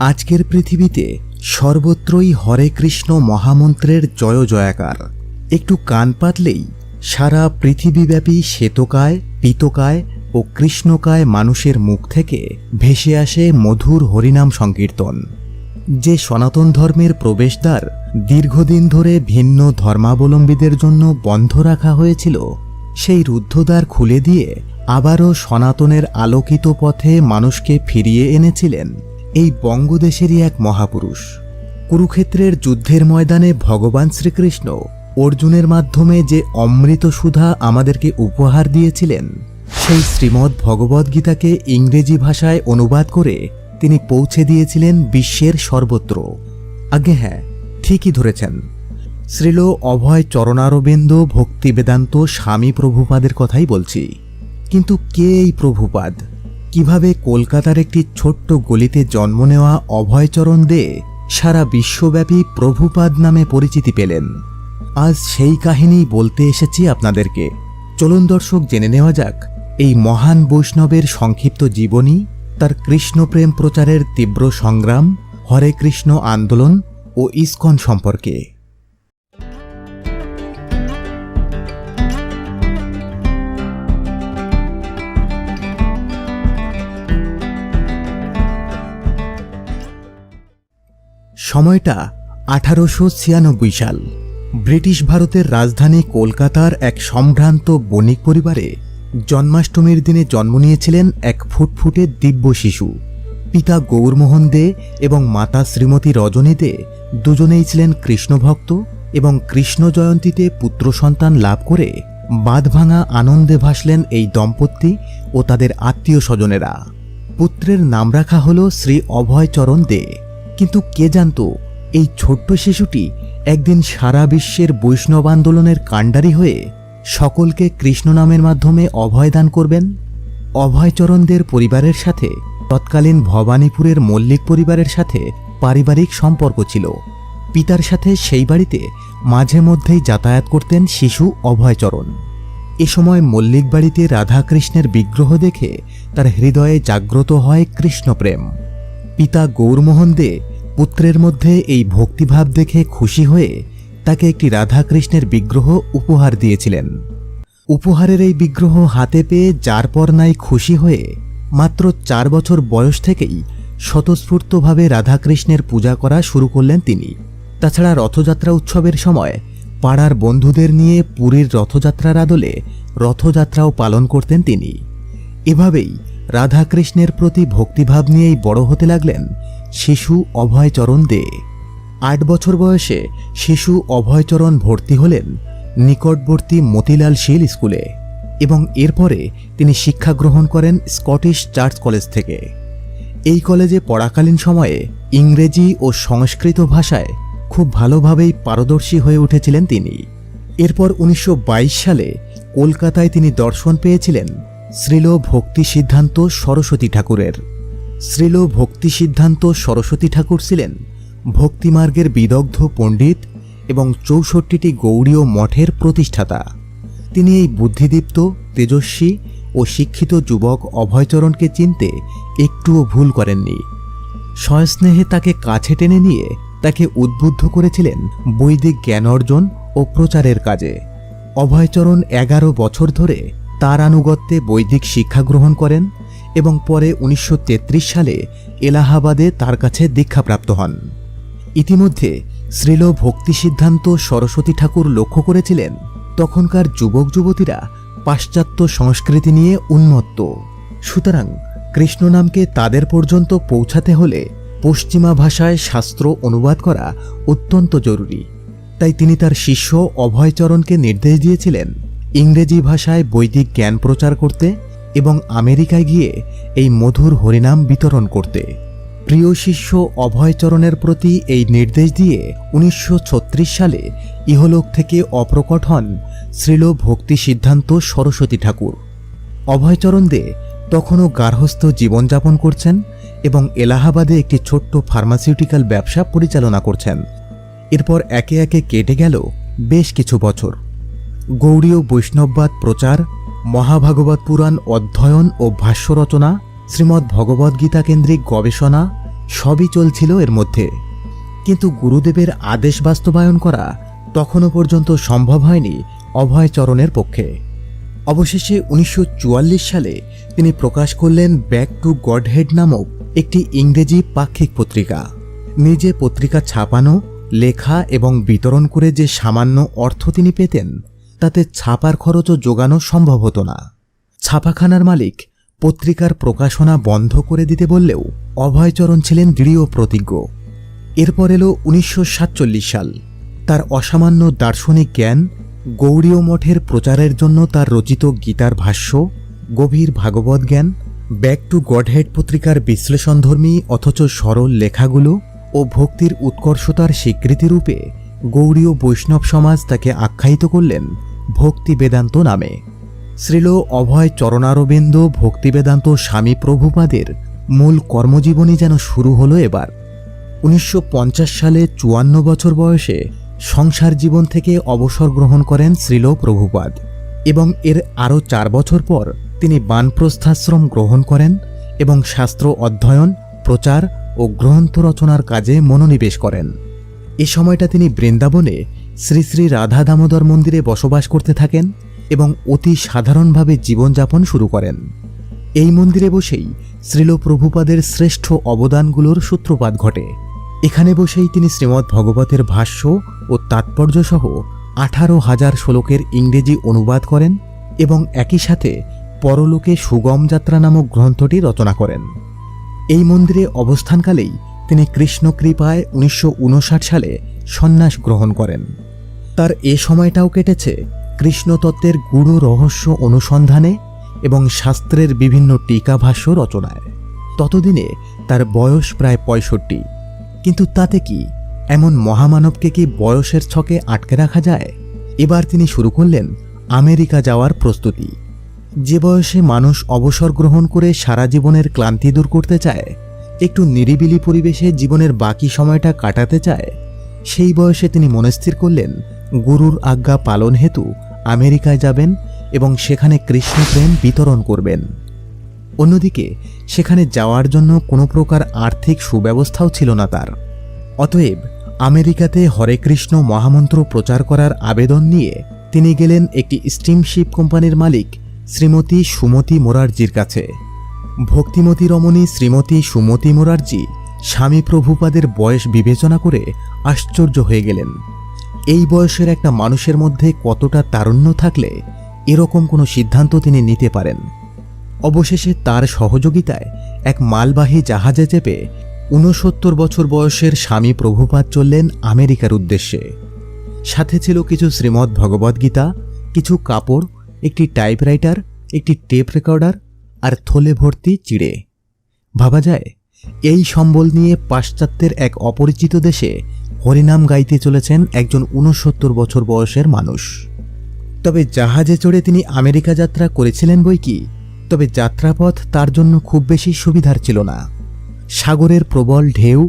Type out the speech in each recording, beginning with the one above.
আজকের পৃথিবীতে সর্বত্রই হরে কৃষ্ণ মহামন্ত্রের জয় জয়াকার। একটু কান পাতলেই সারা পৃথিবীব্যাপী শ্বেতকায়, পীতকায় ও কৃষ্ণকায় মানুষের মুখ থেকে ভেসে আসে মধুর হরিনাম সংকীর্তন। যে সনাতন ধর্মের প্রবেশদ্বার দীর্ঘদিন ধরে ভিন্ন ধর্মাবলম্বীদের জন্য বন্ধ রাখা হয়েছিল, সেই রুদ্ধদ্বার খুলে দিয়ে আবারও সনাতনের আলোকিত পথে মানুষকে ফিরিয়ে এনেছিলেন এই বঙ্গদেশেরই এক মহাপুরুষ। কুরুক্ষেত্রের যুদ্ধের ময়দানে ভগবান শ্রীকৃষ্ণ অর্জুনের মাধ্যমে যে অমৃত সুধা আমাদেরকে উপহার দিয়েছিলেন, সেই শ্রীমদ্ ভগবদ্গীতাকে ইংরেজি ভাষায় অনুবাদ করে তিনি পৌঁছে দিয়েছিলেন বিশ্বের সর্বত্র। আগে হ্যাঁ, ঠিকই ধরেছেন, শ্রীল অভয় চরণারবিন্দ ভক্তি বেদান্ত স্বামী প্রভুপাদের কথাই বলছি। কিন্তু কে এই প্রভুপাদ? কিভাবে কলকাতার একটি ছোট্ট গলিতে জন্ম নেওয়া অভয়চরণ দে সারা বিশ্বব্যাপী প্রভুপাদ নামে পরিচিতি পেলেন? আজ সেই কাহিনী বলতে এসেছি আপনাদেরকে। চলুন দর্শক, জেনে নেওয়া যাক এই মহান বৈষ্ণবের সংক্ষিপ্ত জীবনী, তার কৃষ্ণপ্রেম প্রচারের তীব্র সংগ্রাম, হরে কৃষ্ণ আন্দোলন ও ইসকন সম্পর্কে। সময়টা 1896 সাল। ব্রিটিশ ভারতের রাজধানী কলকাতার এক সম্ভ্রান্ত বণিক পরিবারে জন্মাষ্টমীর দিনে জন্ম নিয়েছিলেন এক ফুটফুটে দিব্য শিশু। পিতা গৌরমোহন দে এবং মাতা শ্রীমতী রজনী দে দুজনেই ছিলেন কৃষ্ণভক্ত এবং কৃষ্ণ জয়ন্তীতে পুত্র সন্তান লাভ করে বাঁধভাঙা আনন্দে ভাসলেন এই দম্পতি ও তাদের আত্মীয় স্বজনেরা। পুত্রের নাম রাখা হল শ্রী অভয়চরণ দে। কিন্তু কে জানত এই ছোট্ট শিশুটি একদিন সারা বিশ্বের বৈষ্ণব আন্দোলনের কাণ্ডারি হয়ে সকলকে কৃষ্ণ নামের মাধ্যমে অভয়দান করবেন? অভয়চরণদের পরিবারের সাথে তৎকালীন ভবানীপুরের মল্লিক পরিবারের সাথে পারিবারিক সম্পর্ক ছিল। পিতার সাথে সেই বাড়িতে মাঝে মধ্যেই যাতায়াত করতেন শিশু অভয়চরণ। এ সময় মল্লিক বাড়িতে রাধাকৃষ্ণের বিগ্রহ দেখে তার হৃদয়ে জাগ্রত হয় কৃষ্ণপ্রেম। পিতা গৌরমোহন দে পুত্রের মধ্যে এই ভক্তিভাব দেখে খুশি হয়ে তাকে একটি রাধাকৃষ্ণের বিগ্রহ উপহার দিয়েছিলেন। উপহারের এই বিগ্রহ হাতে পেয়ে যার পর নাই খুশি হয়ে মাত্র 4 বছর বয়স থেকেই স্বতঃস্ফূর্তভাবে রাধাকৃষ্ণের পূজা করা শুরু করলেন তিনি। তাছাড়া রথযাত্রা উৎসবের সময় পাড়ার বন্ধুদের নিয়ে পুরীর রথযাত্রার আদলে রথযাত্রাও পালন করতেন তিনি। এভাবেই রাধাকৃষ্ণের প্রতি ভক্তিভাব নিয়েই বড় হতে লাগলেন শিশু অভয়চরণ দে। 8 বছর বয়সে শিশু অভয়চরণ ভর্তি হলেন নিকটবর্তী মতিলাল শীল স্কুলে এবং এরপরে তিনি শিক্ষা গ্রহণ করেন স্কটিশ চার্চ কলেজ থেকে। এই কলেজে পড়াকালীন সময়ে ইংরেজি ও সংস্কৃত ভাষায় খুব ভালোভাবেই পারদর্শী হয়ে উঠেছিলেন তিনি। এরপর 1922 সালে কলকাতায় তিনি দর্শন পেয়েছিলেন শ্রীল ভক্তি সিদ্ধান্ত সরস্বতী ঠাকুরের। শ্রীল ভক্তি সিদ্ধান্ত সরস্বতী ঠাকুর ছিলেন ভক্তিমার্গের বিদগ্ধ পণ্ডিত এবং 64টি গৌড়ীয় মঠের প্রতিষ্ঠাতা। তিনি এই বুদ্ধিদীপ্ত, তেজস্বী ও শিক্ষিত যুবক অভয়চরণকে চিনতে একটুও ভুল করেননি। সস্নেহে তাকে কাছে টেনে নিয়ে তাকে উদ্বুদ্ধ করেছিলেন বৈদিক জ্ঞান অর্জন ও প্রচারের কাজে। অভয়চরণ 11 বছর ধরে তার আনুগত্যে বৈদিক শিক্ষা গ্রহণ করেন এবং পরে 1933 সালে এলাহাবাদে তার কাছে দীক্ষাপ্রাপ্ত হন। ইতিমধ্যে শ্রীল ভক্তি সিদ্ধান্ত সরস্বতী ঠাকুর লক্ষ্য করেছিলেন তখনকার যুবক যুবতীরা পাশ্চাত্য সংস্কৃতি নিয়ে উন্মত্ত। সুতরাং কৃষ্ণ নামকে তাদের পর্যন্ত পৌঁছাতে হলে পশ্চিমা ভাষায় শাস্ত্র অনুবাদ করা অত্যন্ত জরুরি। তাই তিনি তার শিষ্য অভয়চরণকে নির্দেশ দিয়েছিলেন ইংরেজি ভাষায় বৈদিক জ্ঞান প্রচার করতে এবং আমেরিকায় গিয়ে এই মধুর হরিনাম বিতরণ করতে। প্রিয় শিষ্য অভয়চরণের প্রতি এই নির্দেশ দিয়ে 1936 সালে ইহলোক থেকে অপ্রকট হন শ্রীল ভক্তি সিদ্ধান্ত সরস্বতী ঠাকুর। অভয়চরণ দে তখনও গার্হস্থ্য জীবনযাপন করছেন এবং এলাহাবাদে একটি ছোট্ট ফার্মাসিউটিক্যাল ব্যবসা পরিচালনা করছেন। এরপর একে একে কেটে গেল বেশ কিছু বছর। গৌড়ীয় বৈষ্ণববাদ প্রচার, মহাভাগবত পুরাণ অধ্যয়ন ও ভাষ্য রচনা, শ্রীমদ্ ভগবদ্গীতা কেন্দ্রিক গবেষণা, সবই চলছিল এর মধ্যে, কিন্তু গুরুদেবের আদেশ বাস্তবায়ন করা তখনও পর্যন্ত সম্ভব হয়নি অভয়চরণের পক্ষে। অবশেষে 1944 সালে তিনি প্রকাশ করলেন ব্যাক টু গডহেড নামক একটি ইংরেজি পাক্ষিক পত্রিকা। নিজে পত্রিকা ছাপানো, লেখা এবং বিতরণ করে যে সামান্য অর্থ তিনি পেতেন, তাতে ছাপার খরচও জোগানো সম্ভব হতো না। ছাপাখানার মালিক পত্রিকার প্রকাশনা বন্ধ করে দিতে বললেও অভয়চরণ ছিলেন দৃঢ় প্রতিজ্ঞ। এরপর এলো 1947 সাল। তার অসামান্য দার্শনিক জ্ঞান, গৌড়ীয় মঠের প্রচারের জন্য তার রচিত গীতার ভাষ্য, গভীর ভাগবত জ্ঞান, ব্যাক টু গডহেড পত্রিকার বিশ্লেষণধর্মী অথচ সরল লেখাগুলো ও ভক্তির উৎকর্ষতার স্বীকৃতিরূপে গৌড়ীয় বৈষ্ণব সমাজ তাকে আখ্যায়িত করলেন ভক্তি বেদান্ত নামে। শ্রীল অভয় চরণারবিন্দ ভক্তিবেদান্ত স্বামী প্রভুপাদের মূল কর্মজীবনী যেন শুরু হলো এবার। 1950 সালে 54 বছর বয়সে সংসার জীবন থেকে অবসর গ্রহণ করেন শ্রীল প্রভুপাদ এবং এর আরও 4 বছর পর তিনি বানপ্রস্থাশ্রম গ্রহণ করেন এবং শাস্ত্র অধ্যয়ন, প্রচার ও গ্রন্থ রচনার কাজে মনোনিবেশ করেন। এ সময়টা তিনি বৃন্দাবনে শ্রী শ্রী রাধা দামোদর মন্দিরে বসবাস করতে থাকেন এবং অতি সাধারণভাবে জীবনযাপন শুরু করেন। এই মন্দিরে বসেই শ্রীল প্রভুপাদের শ্রেষ্ঠ অবদানগুলোর সূত্রপাত ঘটে। এখানে বসেই তিনি শ্রীমদ্ ভগবতের ভাষ্য ও তাৎপর্যসহ 18,000 শ্লোকের ইংরেজি অনুবাদ করেন এবং একই সাথে পরলোকে সুগম যাত্রা নামক গ্রন্থটি রচনা করেন। এই মন্দিরে অবস্থানকালেই তিনি কৃষ্ণ কৃপায় 1959 সালে সন্ন্যাস গ্রহণ করেন। তার এ সময়টাও কেটেছে কৃষ্ণতত্ত্বের গূঢ় রহস্য অনুসন্ধানে এবং শাস্ত্রের বিভিন্ন টিকাভাষ্য রচনায়। ততদিনে তার বয়স প্রায় 65। কিন্তু তাতে কি, এমন মহামানবকে কি বয়সের ছকে আটকে রাখা যায়? এবার তিনি শুরু করলেন আমেরিকা যাওয়ার প্রস্তুতি। যে বয়সে মানুষ অবসর গ্রহণ করে সারা জীবনের ক্লান্তি দূর করতে চায়, একটু নিরিবিলি পরিবেশে জীবনের বাকি সময়টা কাটাতে চায়, সেই বয়সে তিনি মনস্থির করলেন গুরুর আজ্ঞা পালন হেতু আমেরিকায় যাবেন এবং সেখানে কৃষ্ণপ্রেম বিতরণ করবেন। অন্যদিকে সেখানে যাওয়ার জন্য কোনো প্রকার আর্থিক সুব্যবস্থাও ছিল না তার। অতএব আমেরিকাতে হরে কৃষ্ণ মহামন্ত্র প্রচার করার আবেদন নিয়ে তিনি গেলেন একটি স্টিমশিপ কোম্পানির মালিক শ্রীমতী সুমতি মোরারজির কাছে। ভক্তিমতী রমণী শ্রীমতী সুমতি মোরারজি স্বামী প্রভুপাদের বয়স বিবেচনা করে আশ্চর্য হয়ে গেলেন। এই বয়সের একটা মানুষের মধ্যে কতটা তারুণ্য থাকলে এরকম কোনো সিদ্ধান্ত তিনি নিতে পারেন। অবশেষে তার সহযোগিতায় এক মালবাহী জাহাজে চেপে 69 বছর বয়সের স্বামী প্রভুপাদ চললেন আমেরিকার উদ্দেশ্যে। সাথে ছিল কিছু শ্রীমদ্ ভগবদ্গীতা, কিছু কাপড়, একটি টাইপরাইটার, একটি টেপ রেকর্ডার আর থলে ভর্তি চিড়ে। ভাবা যায় এই সম্বল নিয়ে পাশ্চাত্যের এক অপরিচিত দেশে হরিনাম গাইতে চলেছেন একজন 69 বছর বয়সের মানুষ। তবে জাহাজে চড়ে তিনি আমেরিকা যাত্রা করেছিলেন বইকি, তবে যাত্রাপথ তার জন্য খুব বেশি সুবিধার ছিল না। সাগরের প্রবল ঢেউ,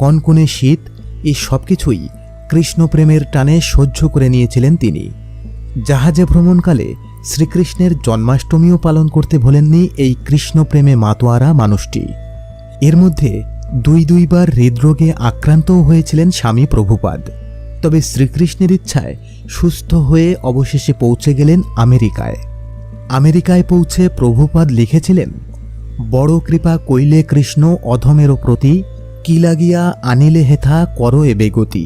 কনকনে শীত, এই সবকিছুই কৃষ্ণপ্রেমের টানে সহ্য করে নিয়েছিলেন তিনি। জাহাজে ভ্রমণকালে শ্রীকৃষ্ণের জন্মাষ্টমীও পালন করতে ভোলেননি এই কৃষ্ণপ্রেমে মাতোয়ারা মানুষটি। এর মধ্যে দুইবার হৃদরোগে আক্রান্তও হয়েছিলেন স্বামী প্রভুপাদ। তবে শ্রীকৃষ্ণের ইচ্ছায় সুস্থ হয়ে অবশেষে পৌঁছে গেলেন আমেরিকায়। আমেরিকায় পৌঁছে প্রভুপাদ লিখেছিলেন, বড় কৃপা কইলে কৃষ্ণ অধমেরও প্রতি, কি লাগিয়া আনিলে হেথা কর এ বেগতি।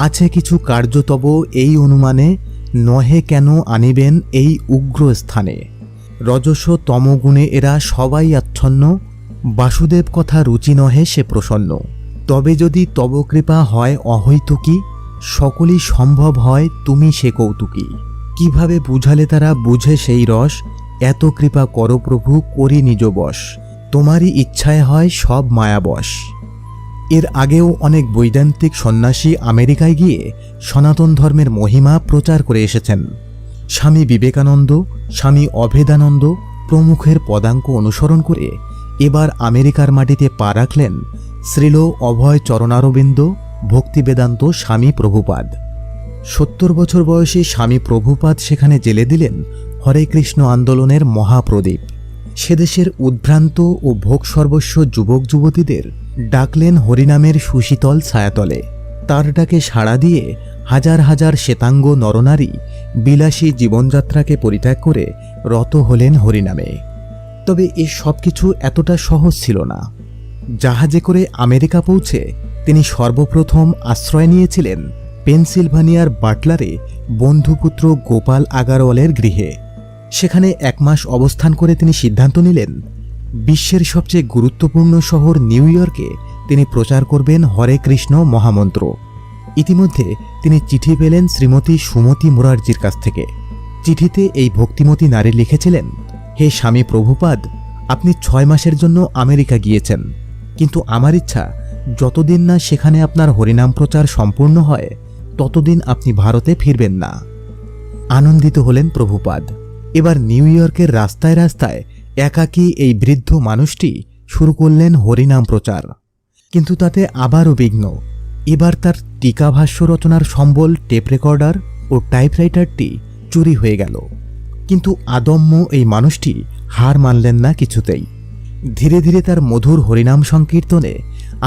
আছে কিছু কার্য তব এই অনুমানে, নহে কেন আনিবেন এই উগ্র স্থানে। রজস তমগুণে এরা সবাই আচ্ছন্ন, বাসুদেব কথা রুচি নহে সে প্রসন্ন। তবে যদি তব কৃপা হয় অহৈতুকী, সকলই সম্ভব হয় তুমি সে কৌতুকী। কিভাবে বুঝালে তারা বুঝে সেই রস, এত কৃপা করো প্রভু করি নিজ বশ, তোমারই ইচ্ছায় হয় সব মায়াবশ। এর আগেও অনেক বৈদান্তিক সন্ন্যাসী আমেরিকায় গিয়ে সনাতন ধর্মের মহিমা প্রচার করে এসেছেন। স্বামী বিবেকানন্দ, স্বামী অভেদানন্দ প্রমুখের পদাঙ্ক অনুসরণ করে এবার আমেরিকার মাটিতে পা রাখলেন শ্রীল অভয় চরণারবিন্দ ভক্তিবেদান্ত স্বামী প্রভুপাদ। 70 বছর বয়সী স্বামী প্রভুপাদ সেখানে জেলে দিলেন হরে কৃষ্ণ আন্দোলনের মহাপ্রদীপ। সেদেশের উদ্ভ্রান্ত ও ভোগ সর্বস্ব যুবক যুবতীদের ডাকলেন হরিনামের সুশীতল ছায়াতলে। তার ডাকে সাড়া দিয়ে হাজার হাজার শ্বেতাঙ্গ নরনারী বিলাসী জীবনযাত্রাকে পরিত্যাগ করে রত হলেন হরিনামে। তবে এ সব কিছু এতটা সহজ ছিল না। জাহাজে করে আমেরিকা পৌঁছে তিনি সর্বপ্রথম আশ্রয় নিয়েছিলেন পেনসিলভানিয়ার বাটলারে বন্ধুপুত্র গোপাল আগারওয়ালের গৃহে। সেখানে 1 মাস অবস্থান করে তিনি সিদ্ধান্ত নিলেন বিশ্বের সবচেয়ে গুরুত্বপূর্ণ শহর নিউ ইয়র্কে তিনি প্রচার করবেন হরে কৃষ্ণ মহামন্ত্র। ইতিমধ্যে তিনি চিঠি পেলেন শ্রীমতী সুমতি মুরারজির কাছ থেকে। চিঠিতে এই ভক্তিমতী নারী লিখেছিলেন, হে স্বামী প্রভুপাদ, আপনি 6 মাসের জন্য আমেরিকা গিয়েছেন, কিন্তু আমার ইচ্ছা যতদিন না সেখানে আপনার হরিনাম প্রচার সম্পূর্ণ হয় ততদিন আপনি ভারতে ফিরবেন না। আনন্দিত হলেন প্রভুপাদ। এবার নিউ ইয়র্কের রাস্তায় রাস্তায় একাকী এই বৃদ্ধ মানুষটি শুরু করলেন হরিনাম প্রচার। কিন্তু তাতে আবারও বিঘ্ন। এবার তার টিকাভাষ্য রচনার সম্বল টেপ রেকর্ডার ও টাইপরাইটারটি চুরি হয়ে গেল। কিন্তু আদম্য এই মানুষটি হার মানলেন না কিছুতেই। ধীরে ধীরে তার মধুর হরিনাম সংকীর্তনে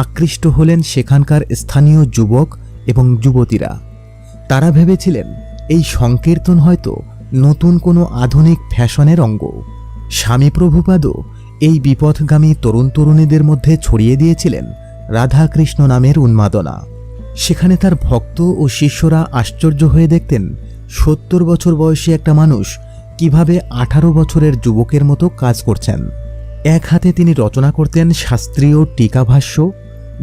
আকৃষ্ট হলেন সেখানকার স্থানীয় যুবক এবং যুবতীরা। তারা ভেবেছিলেন এই সংকীর্তন হয়তো নতুন কোনো আধুনিক ফ্যাশনের অঙ্গ। স্বামী প্রভুপাদও এই বিপথগামী তরুণ তরুণীদের মধ্যে ছড়িয়ে দিয়েছিলেন রাধাকৃষ্ণ নামের উন্মাদনা। সেখানে তার ভক্ত ও শিষ্যরা আশ্চর্য হয়ে দেখতেন 70 বছর বয়সী একটা মানুষ কিভাবে 18 বছরের যুবকের মতো কাজ করছেন। এক হাতে তিনি রচনা করতেন শাস্ত্রীয় টিকাভাষ্য,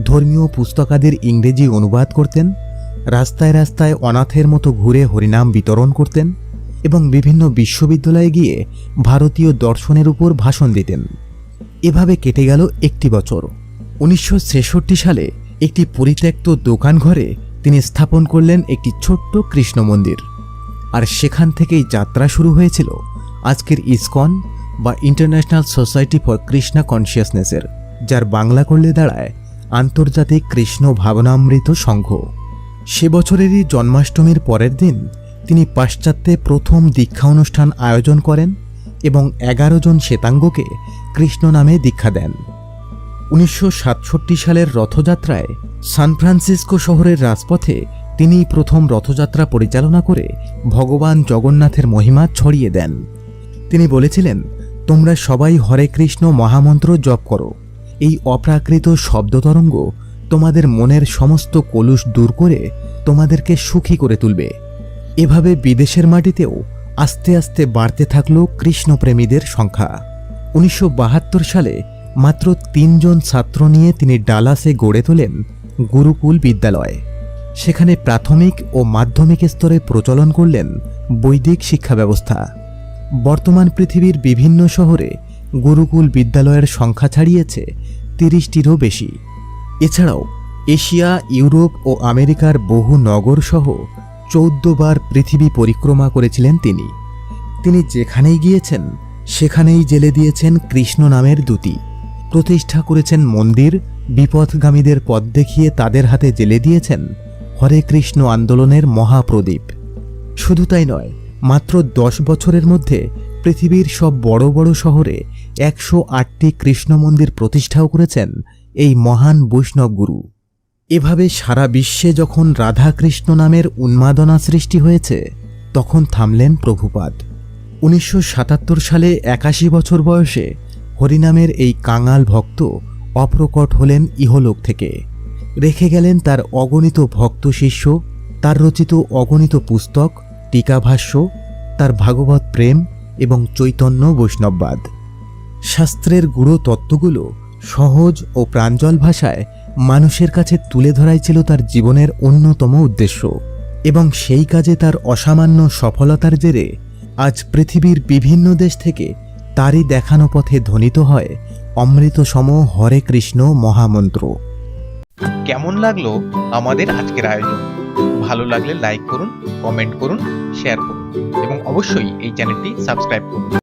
ধর্মীয় পুস্তকাদির ইংরেজি অনুবাদ করতেন, রাস্তায় রাস্তায় অনাথের মতো ঘুরে হরিনাম বিতরণ করতেন এবং বিভিন্ন বিশ্ববিদ্যালয়ে গিয়ে ভারতীয় দর্শনের উপর ভাষণ দিতেন। এভাবে কেটে গেল 1 বছর। 1966 সালে একটি পরিত্যক্ত দোকান ঘরে তিনি স্থাপন করলেন একটি ছোট্ট কৃষ্ণ মন্দির। আর সেখান থেকেই যাত্রা শুরু হয়েছিল আজকের ইসকন বা ইন্টারন্যাশনাল সোসাইটি ফর কৃষ্ণা কনসিয়াসনেসের, যার বাংলা করলে দাঁড়ায় আন্তর্জাতিক কৃষ্ণ ভাবনামৃত সংঘ। সে বছরেরই জন্মাষ্টমীর পরের দিন তিনি পাশ্চাত্যে প্রথম দীক্ষা অনুষ্ঠান আয়োজন করেন এবং 11 জন শ্বেতাঙ্গকে কৃষ্ণ নামে দীক্ষা দেন। 1967 সালের রথযাত্রায় সান ফ্রান্সিসকো শহরের রাজপথে তিনিই প্রথম রথযাত্রা পরিচালনা করে ভগবান জগন্নাথের মহিমা ছড়িয়ে দেন। তিনি বলেছিলেন, তোমরা সবাই হরে কৃষ্ণ মহামন্ত্র জপ করো। এই অপ্রাকৃত শব্দতরঙ্গ তোমাদের মনের সমস্ত কলুষ দূর করে তোমাদেরকে সুখী করে তুলবে। এভাবে বিদেশের মাটিতেও আস্তে আস্তে বাড়তে থাকল কৃষ্ণপ্রেমীদের সংখ্যা। 1972 সালে মাত্র 3 জন ছাত্র নিয়ে তিনি ডালাসে গড়ে তোলেন গুরুকুল বিদ্যালয়। সেখানে প্রাথমিক ও মাধ্যমিক স্তরে প্রচলন করলেন বৈদিক শিক্ষা ব্যবস্থা। বর্তমান পৃথিবীর বিভিন্ন শহরে গুরুকুল বিদ্যালয়ের সংখ্যা ছাড়িয়েছে 30টিরও বেশি। এছাড়াও এশিয়া, ইউরোপ ও আমেরিকার বহু নগর সহ 14 বার পৃথিবী পরিক্রমা করেছিলেন তিনি। তিনি যেখানেই গিয়েছেন সেখানেই জেলে দিয়েছেন কৃষ্ণ নামের দ্যুতি, প্রতিষ্ঠা করেছেন মন্দির, বিপথগামীদের পথ দেখিয়ে তাদের হাতে জেলে দিয়েছেন হরে কৃষ্ণ আন্দোলনের মহাপ্রদীপ। শুধু তাই নয়, মাত্র 10 বছরের মধ্যে পৃথিবীর সব বড় বড় শহরে 108টি কৃষ্ণ মন্দির প্রতিষ্ঠাও করেছেন এই মহান বৈষ্ণব গুরু। এভাবে সারা বিশ্বে যখন রাধাকৃষ্ণ নামের উন্মাদনা সৃষ্টি হয়েছে তখন থামলেন প্রভুপাদ। 1977 সালে 81 বছর বয়সে হরিনামের এই কাঙাল ভক্ত অপ্রকট হলেন ইহলোক থেকে। রেখে গেলেন তার অগণিত ভক্ত শিষ্য, তার রচিত অগণিত পুস্তক, টিকাভাষ্য, তার ভাগবত প্রেম এবং চৈতন্য বৈষ্ণববাদ। শাস্ত্রের গূঢ় তত্ত্বগুলো সহজ ও প্রাঞ্জল ভাষায় মানুষের কাছে তুলে ধরাই ছিল তার জীবনের অন্যতম উদ্দেশ্য। এবং সেই কাজে তার অসামান্য সফলতার জেরে আজ পৃথিবীর বিভিন্ন দেশ থেকে তারই দেখানো পথে ধ্বনিত হয় অমৃতসম হরে কৃষ্ণ মহামন্ত্র। কেমন লাগলো আমাদের আজকের আয়োজন? ভালো লাগলে লাইক করুন, কমেন্ট করুন, শেয়ার করুন এবং অবশ্যই এই চ্যানেলটি সাবস্ক্রাইব করুন।